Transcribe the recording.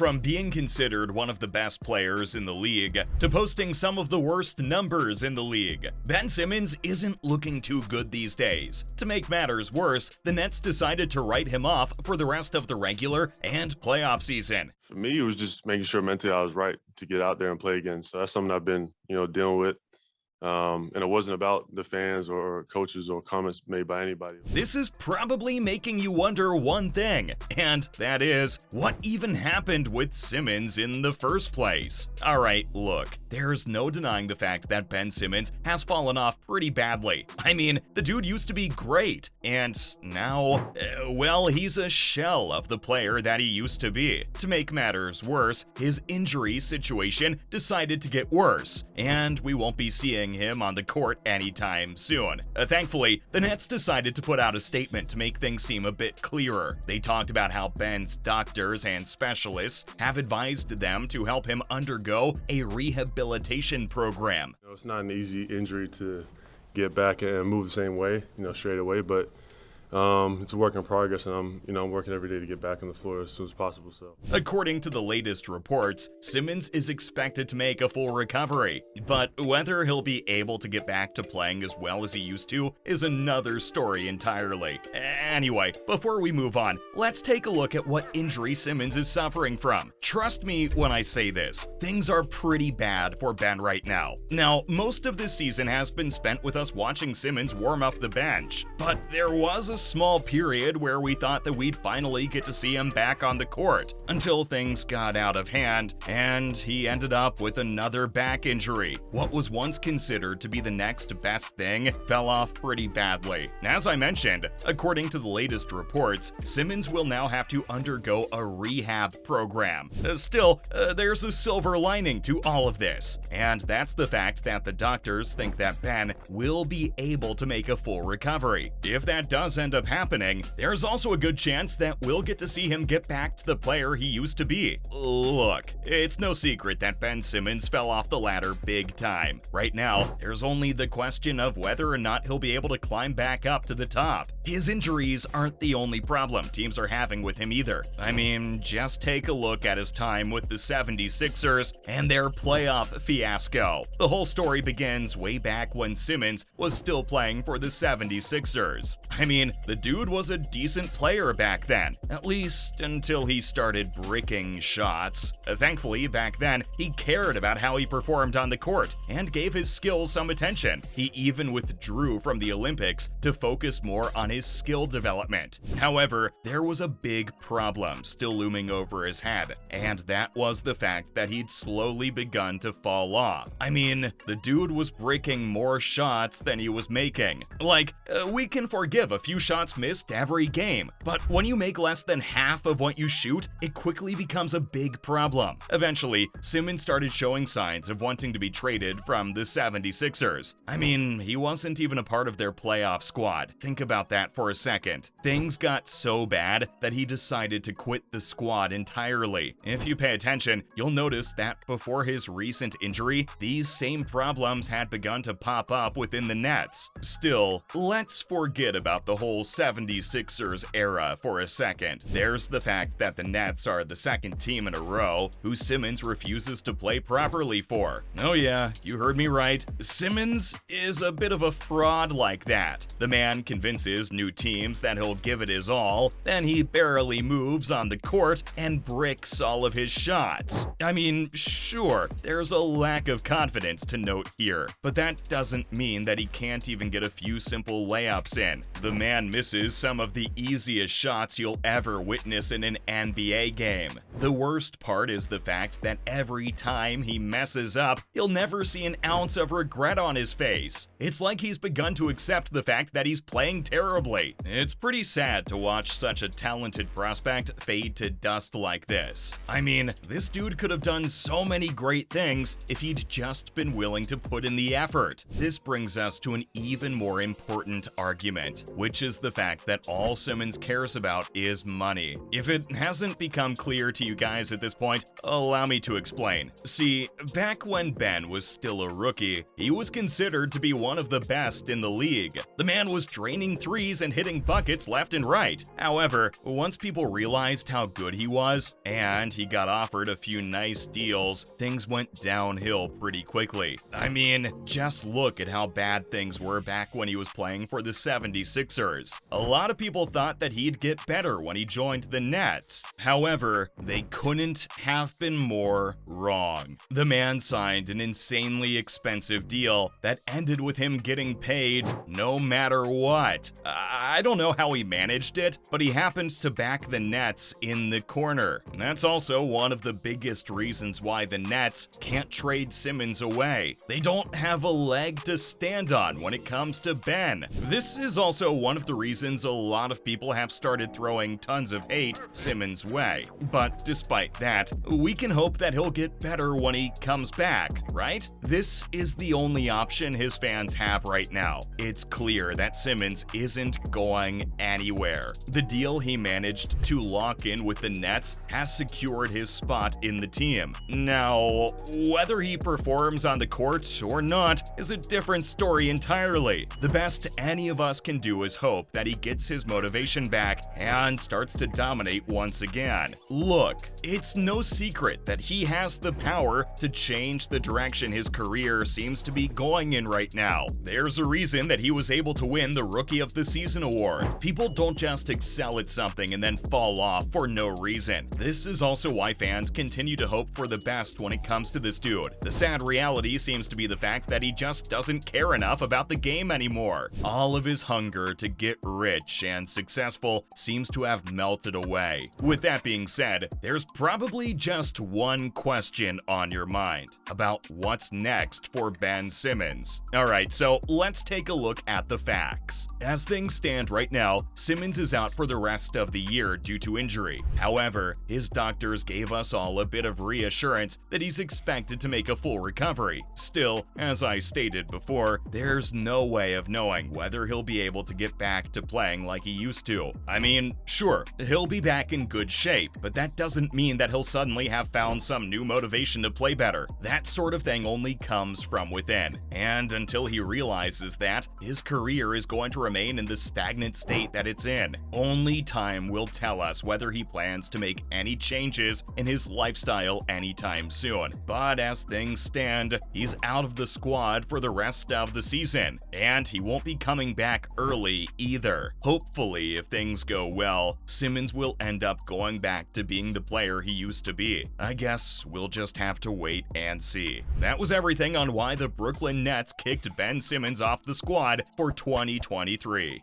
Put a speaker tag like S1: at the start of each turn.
S1: From being considered one of the best players in the league to posting some of the worst numbers in the league, Ben Simmons isn't looking too good these days. To make matters worse, the Nets decided to write him off for the rest of the regular and playoff season.
S2: For me, it was just making sure mentally I was right to get out there and play again. So that's something I've been, dealing with. And it wasn't about the fans or coaches or comments made by anybody.
S1: This is probably making you wonder one thing, and that is, what even happened with Simmons in the first place? Alright, look, there's no denying the fact that Ben Simmons has fallen off pretty badly. I mean, the dude used to be great, and now, well, he's a shell of the player that he used to be. To make matters worse, his injury situation decided to get worse, and we won't be seeing him on the court anytime soon. Thankfully, the Nets decided to put out a statement to make things seem a bit clearer. They talked about how Ben's doctors and specialists have advised them to help him undergo a rehabilitation program.
S2: It's not an easy injury to get back and move the same way, straight away, but it's a work in progress, and I'm working every day to get back on the floor as soon as possible. So,
S1: according to the latest reports, Simmons is expected to make a full recovery, but whether he'll be able to get back to playing as well as he used to is another story entirely. Anyway, before we move on, let's take a look at what injury Simmons is suffering from. Trust me when I say this, things are pretty bad for Ben right now. Now, most of this season has been spent with us watching Simmons warm up the bench, but there was a small period where we thought that we'd finally get to see him back on the court until things got out of hand and he ended up with another back injury. What was once considered to be the next best thing fell off pretty badly. As I mentioned, according to the latest reports, Simmons will now have to undergo a rehab program. Still, there's a silver lining to all of this, and that's the fact that the doctors think that Ben will be able to make a full recovery. If that does end up happening, there's also a good chance that we'll get to see him get back to the player he used to be. Look, it's no secret that Ben Simmons fell off the ladder big time. Right now, there's only the question of whether or not he'll be able to climb back up to the top. His injuries aren't the only problem teams are having with him either. I mean, just take a look at his time with the 76ers and their playoff fiasco. The whole story begins way back when Simmons was still playing for the 76ers. I mean, the dude was a decent player back then, at least until he started bricking shots. Thankfully, back then, he cared about how he performed on the court and gave his skills some attention. He even withdrew from the Olympics to focus more on his skill development. However, there was a big problem still looming over his head, and that was the fact that he'd slowly begun to fall off. I mean, the dude was breaking more shots than he was making. Like, we can forgive a few shots missed every game, but when you make less than half of what you shoot, it quickly becomes a big problem. Eventually, Simmons started showing signs of wanting to be traded from the 76ers. I mean, he wasn't even a part of their playoff squad. Think about that for a second. Things got so bad that he decided to quit the squad entirely. If you pay attention, you'll notice that before his recent injury, these same problems had begun to pop up within the Nets. Still, let's forget about the whole 76ers era for a second. There's the fact that the Nets are the second team in a row who Simmons refuses to play properly for. Oh yeah, you heard me right. Simmons is a bit of a fraud like that. The man convinces new teams that he'll give it his all, then he barely moves on the court and bricks all of his shots. I mean, sure, there's a lack of confidence to note here, but that doesn't mean that he can't even get a few simple layups in. The man misses some of the easiest shots you'll ever witness in an NBA game. The worst part is the fact that every time he messes up, you'll never see an ounce of regret on his face. It's like he's begun to accept the fact that he's playing terribly. It's pretty sad to watch such a talented prospect fade to dust like this. I mean, this dude could have done so many great things if he'd just been willing to put in the effort. This brings us to an even more important argument, which is is the fact that all Simmons cares about is money. If it hasn't become clear to you guys at this point, allow me to explain. See, back when Ben was still a rookie, he was considered to be one of the best in the league. The man was draining threes and hitting buckets left and right. However, once people realized how good he was, and he got offered a few nice deals, things went downhill pretty quickly. I mean, just look at how bad things were back when he was playing for the 76ers. A lot of people thought that he'd get better when he joined the Nets. However, they couldn't have been more wrong. The man signed an insanely expensive deal that ended with him getting paid no matter what. I don't know how he managed it, but he happened to back the Nets in the corner. That's also one of the biggest reasons why the Nets can't trade Simmons away. They don't have a leg to stand on when it comes to Ben. This is also one of the reasons a lot of people have started throwing tons of hate Simmons' way. But despite that, we can hope that he'll get better when he comes back, right? This is the only option his fans have right now. It's clear that Simmons isn't going anywhere. The deal he managed to lock in with the Nets has secured his spot in the team. Now, whether he performs on the court or not is a different story entirely. The best any of us can do is hope that he gets his motivation back and starts to dominate once again. Look, it's no secret that he has the power to change the direction his career seems to be going in right now. There's a reason that he was able to win the Rookie of the Season award. People don't just excel at something and then fall off for no reason. This is also why fans continue to hope for the best when it comes to this dude. The sad reality seems to be the fact that he just doesn't care enough about the game anymore. All of his hunger to get rich and successful seems to have melted away. With that being said, there's probably just one question on your mind about what's next for Ben Simmons. Alright, so let's take a look at the facts. As things stand right now, Simmons is out for the rest of the year due to injury. However, his doctors gave us all a bit of reassurance that he's expected to make a full recovery. Still, as I stated before, there's no way of knowing whether he'll be able to get back to playing like he used to. I mean, sure, he'll be back in good shape, but that doesn't mean that he'll suddenly have found some new motivation to play better. That sort of thing only comes from within. And until he realizes that, his career is going to remain in the stagnant state that it's in. Only time will tell us whether he plans to make any changes in his lifestyle anytime soon. But as things stand, he's out of the squad for the rest of the season, and he won't be coming back early either. Hopefully, if things go well, Simmons will end up going back to being the player he used to be. I guess we'll just have to wait and see. That was everything on why the Brooklyn Nets kicked Ben Simmons off the squad for 2023.